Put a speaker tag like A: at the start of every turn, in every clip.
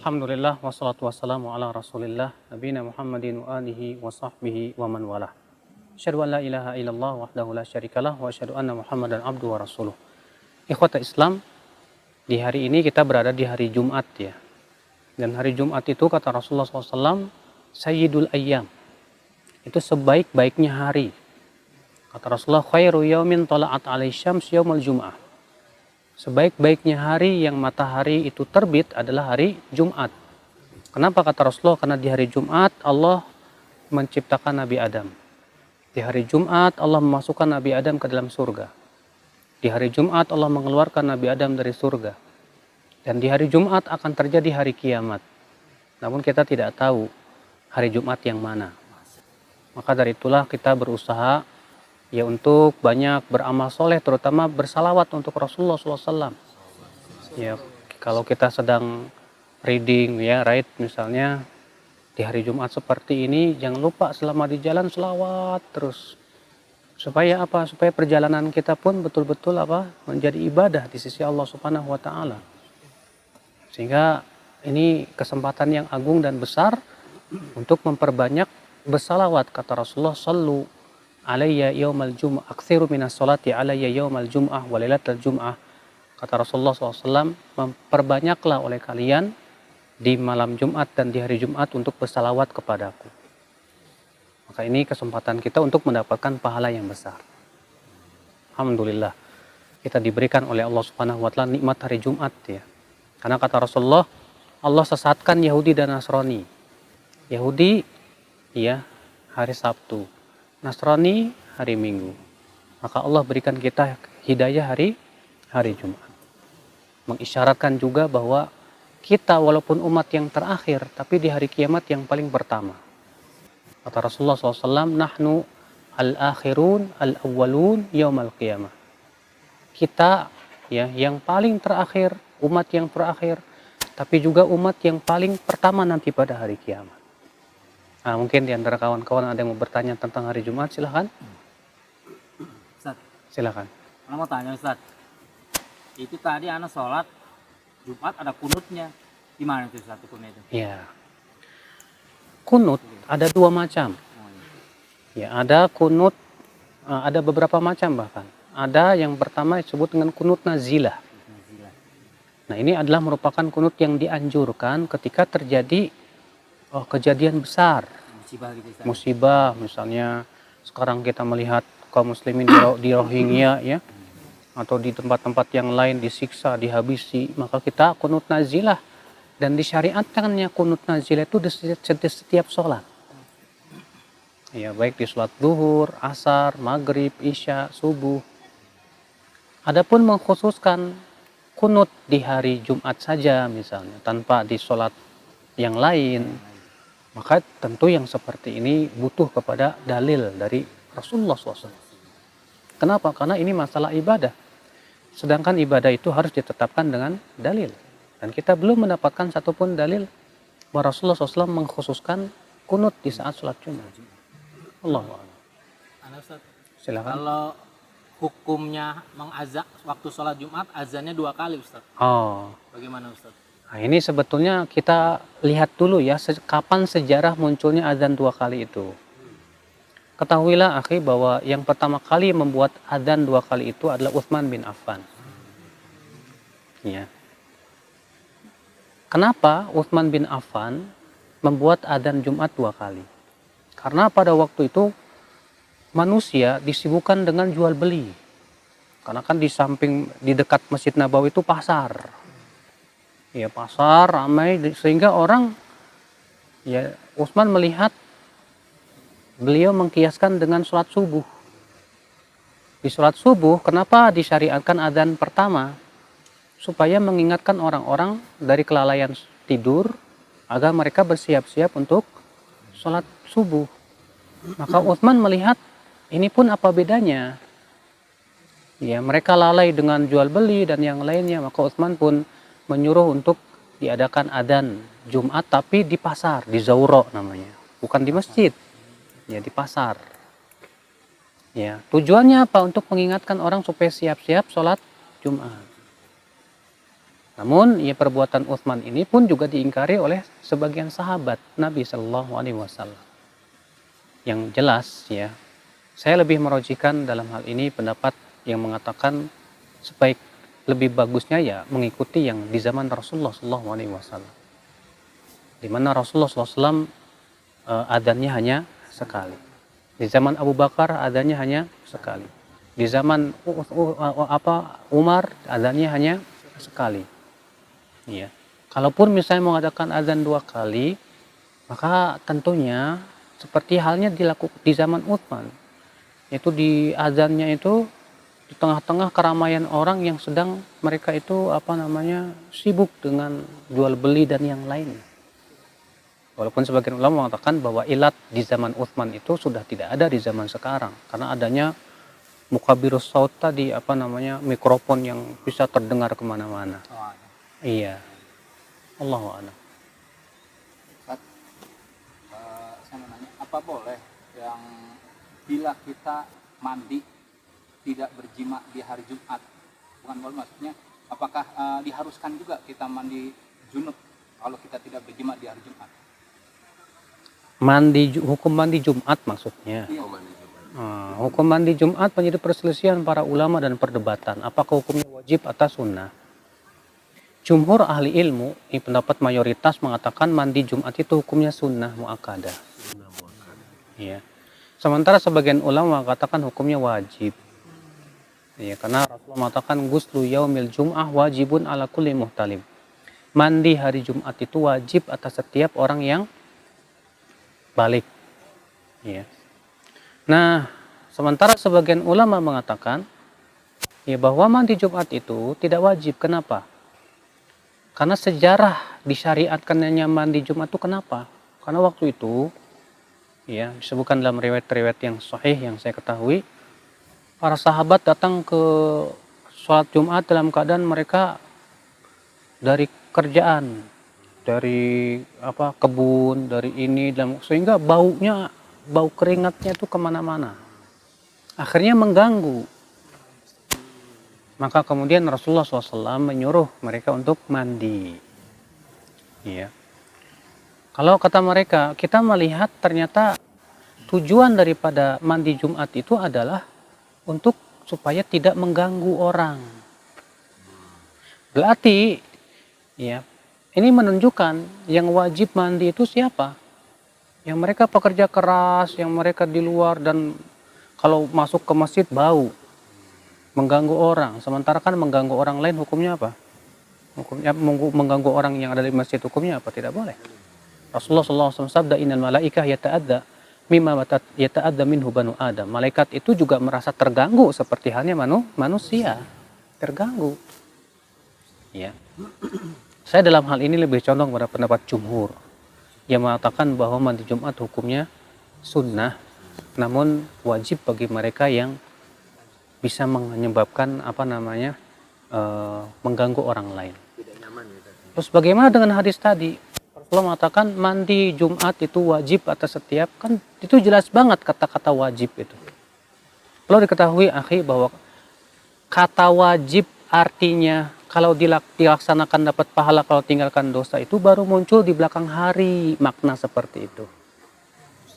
A: Alhamdulillah wassalatu wassalamu ala Rasulillah nabiyina Muhammadin wa alihi wa sahbihi wa man walah. Asyhadu an la ilaha illallah wahdahu la syarikalah wa asyhadu anna Muhammadan abduhu wa rasuluh. Ikhwata Islam, di hari ini kita berada di hari Jumat ya. Dan hari Jumat itu kata Rasulullah SAW, Sayyidul Ayyam. Itu sebaik-baiknya hari. Kata Rasulullah, khairu yaumin tala'at alaihi syams yaumul jum'ah. Sebaik-baiknya hari yang matahari itu terbit adalah hari Jumat. Kenapa kata Rasulullah? Karena di hari Jumat Allah menciptakan Nabi Adam. Di hari Jumat Allah memasukkan Nabi Adam ke dalam surga. Di hari Jumat Allah mengeluarkan Nabi Adam dari surga. Dan di hari Jumat akan terjadi hari kiamat. Namun kita tidak tahu hari Jumat yang mana. Maka dari itulah kita berusaha ya untuk banyak beramal soleh, terutama bersalawat untuk Rasulullah SAW. Ya, kalau kita sedang reading ya, right, misalnya di hari Jumat seperti ini, jangan lupa selama di jalan selawat terus. Supaya apa? Supaya perjalanan kita pun betul-betul menjadi ibadah di sisi Allah Subhanahu wa taala. Sehingga ini kesempatan yang agung dan besar untuk memperbanyak bersalawat. Kata Rasulullah, sallu alayya yaumal jum'ah aktsiru minas sholati alayya yaumal jum'ah wa lailatal jum'ah. Kata Rasulullah SAW, memperbanyaklah oleh kalian di malam Jumat dan di hari Jumat untuk bersalawat kepadaku. Maka ini kesempatan kita untuk mendapatkan pahala yang besar. Alhamdulillah kita diberikan oleh Allah Subhanahu wa taala nikmat hari Jumat ya. Karena kata Rasulullah, Allah sesatkan Yahudi dan Nasrani. Yahudi ya hari Sabtu, Nasrani hari Minggu. Maka Allah berikan kita hidayah hari Jumat. Mengisyaratkan juga bahwa kita walaupun umat yang terakhir, tapi di hari kiamat yang paling pertama. Kata Rasulullah SAW, nahnu al-akhirun al-awwalun yaumal qiyamah. Kita ya yang paling terakhir, umat yang terakhir, tapi juga umat yang paling pertama nanti pada hari kiamat. Nah, mungkin di antara kawan-kawan ada yang mau bertanya tentang hari Jumat, silahkan.
B: Ustaz,
A: Silahkan.
B: Ana mau tanya Ustaz. Itu tadi ana sholat Jumat ada kunutnya. Gimana itu Ustaz kunut itu?
A: Ya. Kunut ada dua macam. Ya, ada kunut, ada beberapa macam bahkan. Ada yang pertama disebut dengan kunut nazilah. Nah, ini adalah merupakan kunut yang dianjurkan ketika terjadi kejadian besar,
B: Musibah gitu Ustaz.
A: musibah, misalnya sekarang kita melihat kaum muslimin di Rohingya ya, atau di tempat-tempat yang lain disiksa, dihabisi, maka kita kunut nazilah. Dan disyariatkannya kunut nazilah itu di setiap sholat. Ya, baik di sholat zuhur, asar, maghrib, isya, subuh. Adapun mengkhususkan kunut di hari Jumat saja misalnya, tanpa di sholat yang lain, maka tentu yang seperti ini butuh kepada dalil dari Rasulullah SAW. Kenapa? Karena ini masalah ibadah. Sedangkan ibadah itu harus ditetapkan dengan dalil. Dan kita belum mendapatkan satupun dalil bahwa Rasulullah SAW mengkhususkan kunut di saat sholat Jumat. Allahu a'lam.
B: Ustaz,
A: Silakan.
B: kalau hukumnya mengazak waktu sholat Jumat azannya 2 kali Ustaz.
A: Oh,
B: Bagaimana Ustaz?
A: nah ini sebetulnya kita lihat dulu ya, kapan sejarah munculnya azan 2 kali itu. Ketahuilah akhi bahwa yang pertama kali membuat azan 2 kali itu adalah Utsman bin Affan. Ya. Kenapa Utsman bin Affan membuat azan Jumat 2 kali? Karena pada waktu itu manusia disibukkan dengan jual beli. Karena kan di dekat Masjid Nabawi itu pasar. Ya, pasar ramai sehingga orang ya, Utsman melihat beliau mengkiaskan dengan sholat subuh. Di sholat subuh kenapa disyariatkan azan pertama? Supaya mengingatkan orang-orang dari kelalaian tidur agar mereka bersiap-siap untuk sholat subuh. Maka Utsman melihat ini pun apa bedanya? Ya, mereka lalai dengan jual beli dan yang lainnya, maka Utsman pun menyuruh untuk diadakan adzan Jumat tapi di pasar, di Zauro namanya, bukan di masjid, ya di pasar. Ya, tujuannya apa? Untuk mengingatkan orang supaya siap-siap sholat Jumat. Namun ya perbuatan Utsman ini pun juga diingkari oleh sebagian sahabat Nabi Shallallahu Alaihi Wasallam. Yang jelas ya, saya lebih merojikan dalam hal ini pendapat yang mengatakan sebaik lebih bagusnya ya mengikuti yang di zaman Rasulullah Shallallahu Alaihi Wasallam, di mana Rasulullah SAW adzannya hanya sekali. Di zaman Abu Bakar adzannya hanya sekali. Di zaman Umar adzannya hanya sekali. Ya. Kalaupun misalnya mengadakan azan 2 kali, maka tentunya seperti halnya dilakukan di zaman Utsman, yaitu di azannya itu di tengah-tengah keramaian orang yang sedang mereka itu sibuk dengan jual beli dan yang lainnya. Walaupun sebagian ulama mengatakan bahwa ilat di zaman Utsman itu sudah tidak ada di zaman sekarang, karena adanya mukabirus saut tadi, mikrofon yang bisa terdengar kemana-mana. Iya. Allahu a'lam.
C: Saya mau nanya, apa boleh yang bila kita mandi tidak berjima di hari Jumat? Bukan boleh, maksudnya apakah diharuskan juga kita mandi junub kalau kita tidak berjima di hari Jumat?
A: Hukum mandi Jumat maksudnya.
C: Iya.
A: Hukum mandi Jumat menjadi perselisihan para ulama dan perdebatan. Apakah hukumnya wajib atau sunnah? Jumhur ahli ilmu, ini pendapat mayoritas mengatakan mandi Jumat itu hukumnya sunnah muakkadah. Ya. Sementara sebagian ulama mengatakan hukumnya wajib. Ya, karena Rasulullah mengatakan ghuslu yaumil jum'ah wajibun ala kulli muhtalim. Mandi hari Jumat itu wajib atas setiap orang yang balik. Ya. Nah, sementara sebagian ulama mengatakan ya bahwa mandi Jumat itu tidak wajib. Kenapa? Karena sejarah disyariatkannya mandi Jumat itu kenapa? Karena waktu itu ya disebutkan dalam riwayat-riwayat yang sahih yang saya ketahui, para sahabat datang ke sholat Jumat dalam keadaan mereka dari kerjaan, dari kebun, dari ini, sehingga bau keringatnya itu kemana-mana, akhirnya mengganggu. Maka kemudian Rasulullah SAW menyuruh mereka untuk mandi. Ya. Kalau kata mereka, kita melihat ternyata tujuan daripada mandi Jumat itu adalah untuk supaya tidak mengganggu orang. Berarti, ya, ini menunjukkan yang wajib mandi itu siapa? Yang mereka pekerja keras, yang mereka di luar dan kalau masuk ke masjid bau, mengganggu orang. Sementara kan mengganggu orang lain hukumnya apa? Hukumnya mengganggu orang yang ada di masjid hukumnya apa? Tidak boleh. Rasulullah SAW sabda innal malaikah yata'adza mimma yata'adza minhu banu Adam. Malaikat itu juga merasa terganggu seperti halnya manusia terganggu. Ya. Saya dalam hal ini lebih condong pada pendapat jumhur yang mengatakan bahwa mandi Jumat hukumnya sunnah, namun wajib bagi mereka yang bisa menyebabkan mengganggu orang lain. Terus bagaimana dengan hadis tadi? Rasulullah mengatakan mandi Jumat itu wajib atas setiap, kan itu jelas banget kata-kata wajib itu. Perlu diketahui akhi bahwa kata wajib artinya kalau dilaksanakan dapat pahala, kalau tinggalkan dosa itu baru muncul di belakang hari makna seperti itu.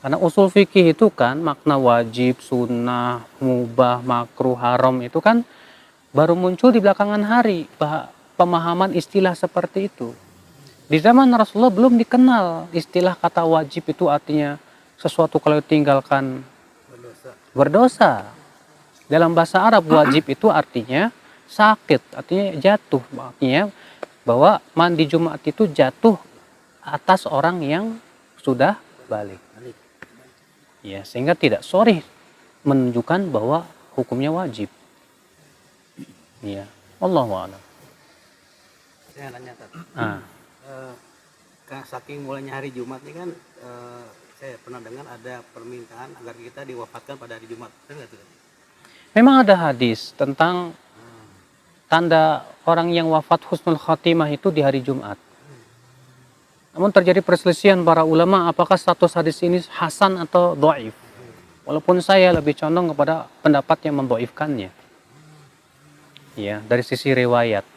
A: Karena usul fikih itu kan makna wajib, sunnah, mubah, makruh, haram itu kan baru muncul di belakangan hari pemahaman istilah seperti itu. Di zaman Rasulullah belum dikenal istilah kata wajib itu artinya sesuatu kalau ditinggalkan berdosa. Dalam bahasa Arab wajib itu artinya sakit, artinya jatuh. Artinya bahwa mandi Jumat itu jatuh atas orang yang sudah balik. Ya, sehingga tidak sharih menunjukkan bahwa hukumnya wajib. Ya, Allahu a'lam.
D: Saya nanya tadi. Saking mulainya hari Jumat ini kan saya pernah dengar ada permintaan agar kita diwafatkan pada hari Jumat. Benar itu?
A: Memang ada hadis tentang tanda orang yang wafat husnul khatimah itu di hari Jumat. Namun terjadi perselisihan para ulama apakah status hadis ini hasan atau dhaif. Walaupun saya lebih condong kepada pendapat yang mendhaifkannya. Ya, dari sisi riwayat.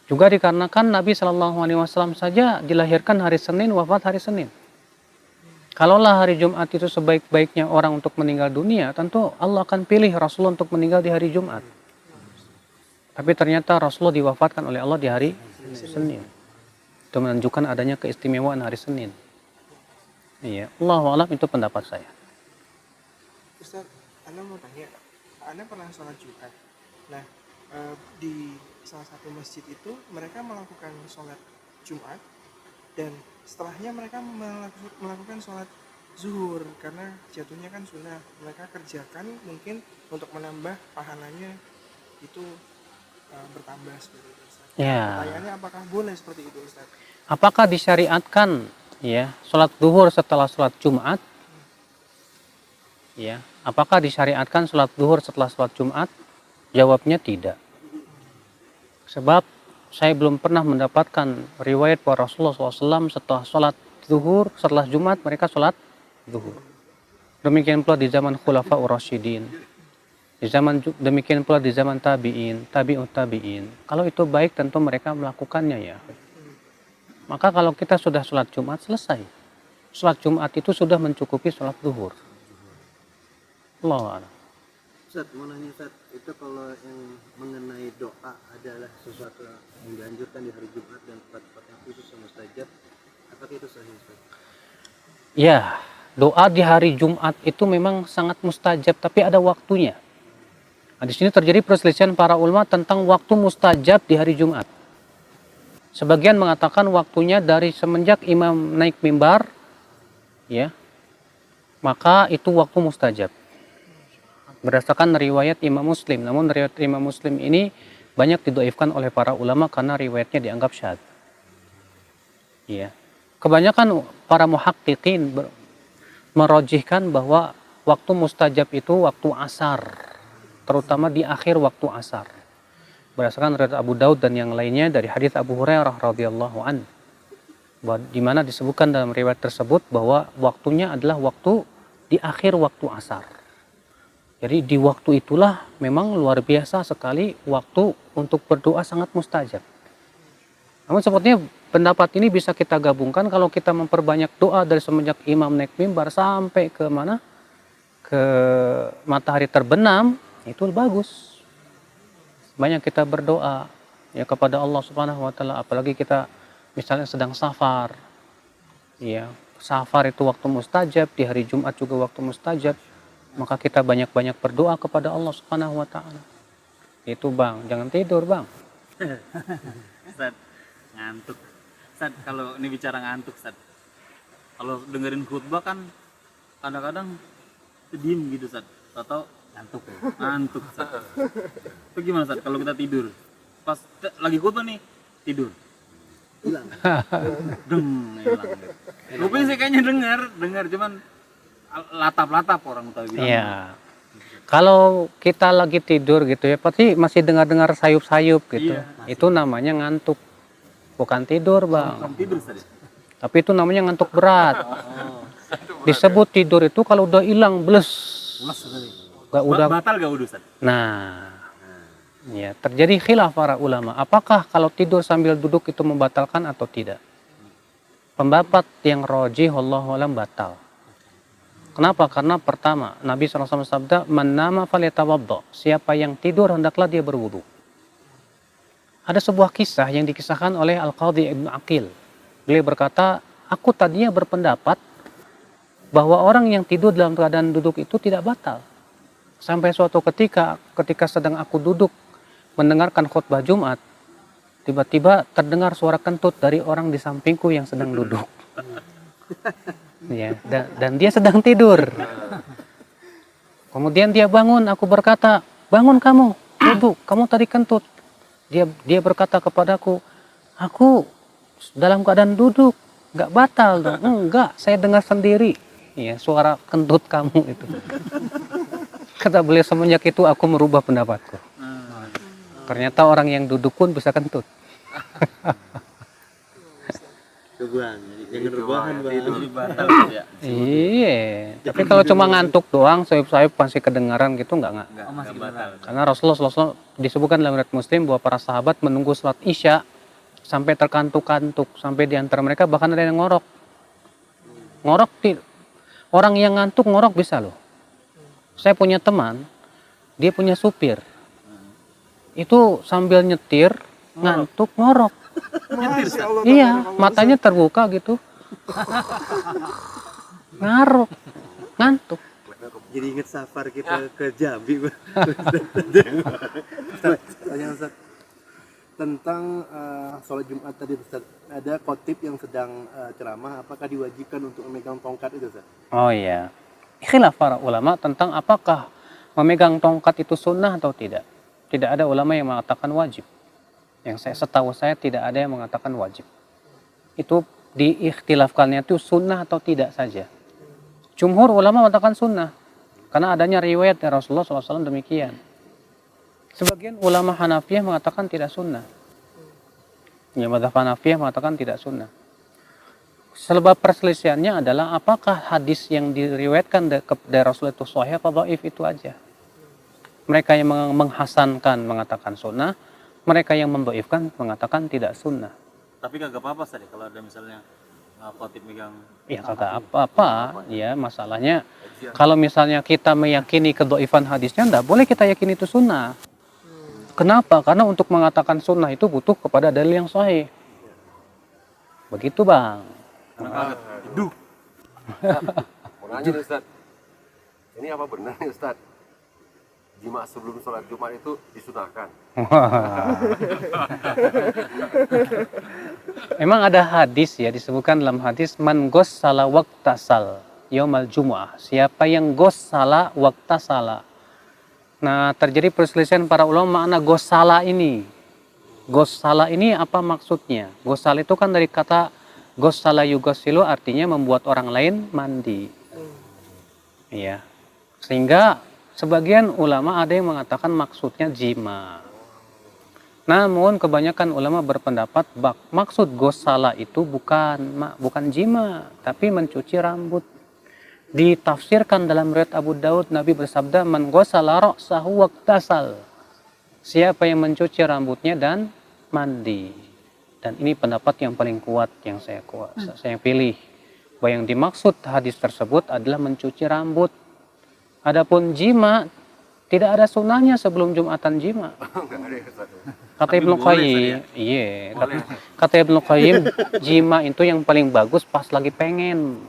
A: Juga dikarenakan Nabi Shallallahu Alaihi Wasallam saja dilahirkan hari Senin, wafat hari Senin. Kalaulah hari Jumat itu sebaik-baiknya orang untuk meninggal dunia, tentu Allah akan pilih Rasulullah untuk meninggal di hari Jumat. Tapi ternyata Rasulullah diwafatkan oleh Allah di hari Senin. Itu menunjukkan adanya keistimewaan hari Senin. Iya, Allahu a'lam, itu pendapat saya.
E: Ustaz, Anda mau tanya, Anda pernah sholat Jumat. Nah, di salah satu masjid itu mereka melakukan sholat Jumat dan setelahnya mereka melakukan sholat zuhur karena jatuhnya kan sunnah. Mereka kerjakan mungkin untuk menambah pahalanya itu bertambah seperti itu, Ustaz.
A: Ya.
E: Pertanyaannya, apakah boleh seperti itu, Ustaz?
A: Apakah disyariatkan ya sholat zuhur setelah sholat Jumat? Ya, apakah disyariatkan sholat zuhur setelah sholat Jumat? Jawabnya tidak. Sebab saya belum pernah mendapatkan riwayat bahwa Rasulullah SAW setelah sholat zuhur, setelah Jumat mereka sholat zuhur. Demikian pula di zaman Khulafaur Rasyidin. Demikian pula di zaman tabi'in, tabi'ut tabi'in. Kalau itu baik tentu mereka melakukannya ya. Maka kalau kita sudah sholat Jumat selesai. Sholat Jumat itu sudah mencukupi sholat zuhur. Allah.
D: Ustaz, mau nanya Ustaz, itu kalau yang mengenai doa adalah sesuatu yang dianjurkan di hari Jumat dan tempat-tempat yang khusus yang mustajab, apakah itu sahih Ustaz?
A: Ya, doa di hari Jumat itu memang sangat mustajab, tapi ada waktunya. Nah, di sini terjadi perselisihan para ulama tentang waktu mustajab di hari Jumat. Sebagian mengatakan waktunya dari semenjak imam naik mimbar, ya, maka itu waktu mustajab. Berdasarkan riwayat Imam Muslim, namun riwayat Imam Muslim ini banyak didhaifkan oleh para ulama karena riwayatnya dianggap syadz. Ya. Kebanyakan para muhaqqiqin merojihkan bahwa waktu mustajab itu waktu asar, terutama di akhir waktu asar. Berdasarkan riwayat Abu Daud dan yang lainnya dari hadis Abu Hurairah radhiyallahu an, di mana disebutkan dalam riwayat tersebut bahwa waktunya adalah waktu di akhir waktu asar. Jadi di waktu itulah memang luar biasa sekali waktu untuk berdoa sangat mustajab. Namun sepertinya pendapat ini bisa kita gabungkan kalau kita memperbanyak doa dari semenjak imam naik mimbar sampai ke mana? Ke matahari terbenam, itu bagus. Banyak kita berdoa ya kepada Allah Subhanahu wa taala, apalagi kita misalnya sedang safar. Ya, safar itu waktu mustajab, di hari Jumat juga waktu mustajab. Maka kita banyak-banyak berdoa kepada Allah Subhanahu wa taala. Itu Bang, jangan tidur Bang.
B: Ustaz, ngantuk. Ustaz, kalau ini bicara ngantuk, Ustaz. Kalau dengerin khutbah kan kadang-kadang diem gitu, Ustaz. Atau ngantuk ya. Ngantuk, Ustaz. Itu gimana, Ustaz, kalau kita tidur? Pas lagi khutbah nih, tidur. Hilang. Hilang. Kuping sih kayaknya dengar cuman latap-latap orang tahu bilang.
A: Iya. Kalau kita lagi tidur gitu ya, pasti masih dengar-dengar sayup-sayup gitu.
B: Iya,
A: itu namanya ngantuk. Bukan tidur, Bang.
B: Bukan tidur tadi.
A: Tapi itu namanya ngantuk berat. Disebut tidur itu kalau udah hilang bles. Gak udah
B: Batal gak wudu, Ustaz?
A: Nah. Ya, terjadi khilaf para ulama. Apakah kalau tidur sambil duduk itu membatalkan atau tidak? Pendapat yang rajih wallahu a'lam batal. Kenapa? Karena pertama, Nabi SAW sabda, "Man nama falyatawadda." Siapa yang tidur hendaklah dia berwudu. Ada sebuah kisah yang dikisahkan oleh Al-Qadhi Ibnu Aqil. Beliau berkata, aku tadinya berpendapat bahwa orang yang tidur dalam keadaan duduk itu tidak batal. Sampai suatu ketika sedang aku duduk mendengarkan khutbah Jumat, tiba-tiba terdengar suara kentut dari orang di sampingku yang sedang duduk. Ya, dan dia sedang tidur. Kemudian dia bangun, aku berkata, bangun kamu, duduk, kamu tadi kentut. Dia berkata kepadaku, aku dalam keadaan duduk, nggak batal dong. Enggak, saya dengar sendiri. Ya, suara kentut kamu itu. Kata beliau, semenjak itu aku merubah pendapatku. Ternyata orang yang duduk pun bisa kentut.
D: Coba, jangan rebahan Bang.
A: Iya, tapi kalau cuma ngantuk doang, sayup-sayup masih kedengaran gitu nggak.
B: Masih batal.
A: Karena Rasulullah SAW disebutkan dalam riwayat Muslim bahwa para sahabat menunggu sholat Isya sampai terkantuk-kantuk, sampai di antara mereka bahkan ada yang ngorok. Ngorok, orang yang ngantuk ngorok bisa loh. Saya punya teman, dia punya supir. Itu sambil nyetir, ngantuk, ngorok.
E: Masya Allah,
A: Iya,
E: tabarakallah,
A: matanya terbuka gitu. Ngarok, ngantuk.
D: Jadi inget safar kita ke Jambi. Tanya Ustaz, tentang sholat Jumat tadi Ustaz, ada khotib yang sedang ceramah, apakah diwajibkan untuk memegang tongkat itu Ustaz?
A: Oh iya, khilaf para ulama tentang apakah memegang tongkat itu sunnah atau tidak. Tidak ada ulama yang mengatakan wajib. Setahu saya tidak ada yang mengatakan wajib. Itu diikhtilafkannya itu sunnah atau tidak saja. Jumhur ulama mengatakan sunnah. Karena adanya riwayat dari Rasulullah SAW demikian. Sebagian ulama Hanafiyah mengatakan tidak sunnah. Ya, mazhab Hanafiyah mengatakan tidak sunnah. Sebab perselisihannya adalah apakah hadis yang diriwayatkan dari Rasulullah itu sahih atau dhaif, itu aja. Mereka yang menghasankan mengatakan sunnah, mereka yang mendhaifkan mengatakan tidak sunnah.
B: Tapi kagak apa-apa tadi kalau ada misalnya khotib megang.
A: Ya kata apa-apa, ya masalahnya kalau misalnya kita meyakini kedhaifan hadisnya, enggak boleh kita yakini itu sunnah. Kenapa? Karena untuk mengatakan sunnah itu butuh kepada dalil yang sahih. Begitu Bang.
B: Duh.
F: Mau nanya nih Ustaz, ini apa benar nih Ustaz? Jima sebelum sholat Jumat itu disunahkan?
A: Emang ada hadis ya, disebutkan dalam hadis man ghassala waqtasal yaumal jumu'ah. Siapa yang ghassala waqtasala. Nah, terjadi perselisihan para ulama makna ghassala ini. Ghassala ini apa maksudnya? Ghassala itu kan dari kata ghassala yughassilu, artinya membuat orang lain mandi. Iya. Sehingga sebagian ulama ada yang mengatakan maksudnya jima. Namun kebanyakan ulama berpendapat maksud ghassala itu bukan jima, tapi mencuci rambut. Ditafsirkan dalam riwayat Abu Daud, Nabi bersabda, "Man ghassala ra'sahu waqtasal." Siapa yang mencuci rambutnya dan mandi. Dan ini pendapat yang paling kuat yang saya pilih. Bahwa yang dimaksud hadis tersebut adalah mencuci rambut. Adapun jima, tidak ada sunahnya sebelum Jumatan jima. Kata Ibnu Qayyim, iya, kata Ibnu Qayyim, jima itu yang paling bagus pas lagi pengen.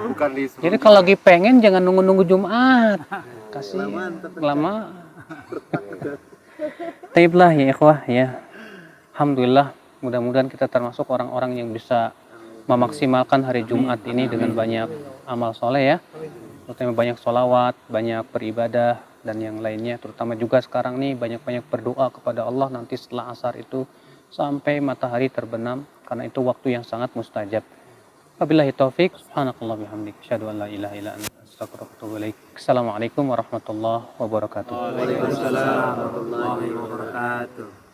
F: Bukan di
A: Jadi kalau lagi pengen jangan nunggu-nunggu Jumat. Kasih lama. Taiblah ya ikhwah ya. Alhamdulillah, mudah-mudahan kita termasuk orang-orang yang bisa memaksimalkan hari Jumat ini dengan banyak amal soleh ya. Terutama banyak sholawat, banyak beribadah dan yang lainnya. Terutama juga sekarang nih banyak-banyak berdoa kepada Allah nanti setelah asar itu sampai matahari terbenam, karena itu waktu yang sangat mustajab. Wabillahi taufik, subhanakallah bihamdik, asyhadu an la ilaha illa anta, astaghfiruka wa atubu ilaik. Assalamualaikum warahmatullahi wabarakatuh.
D: Waalaikumsalam warahmatullahi wabarakatuh.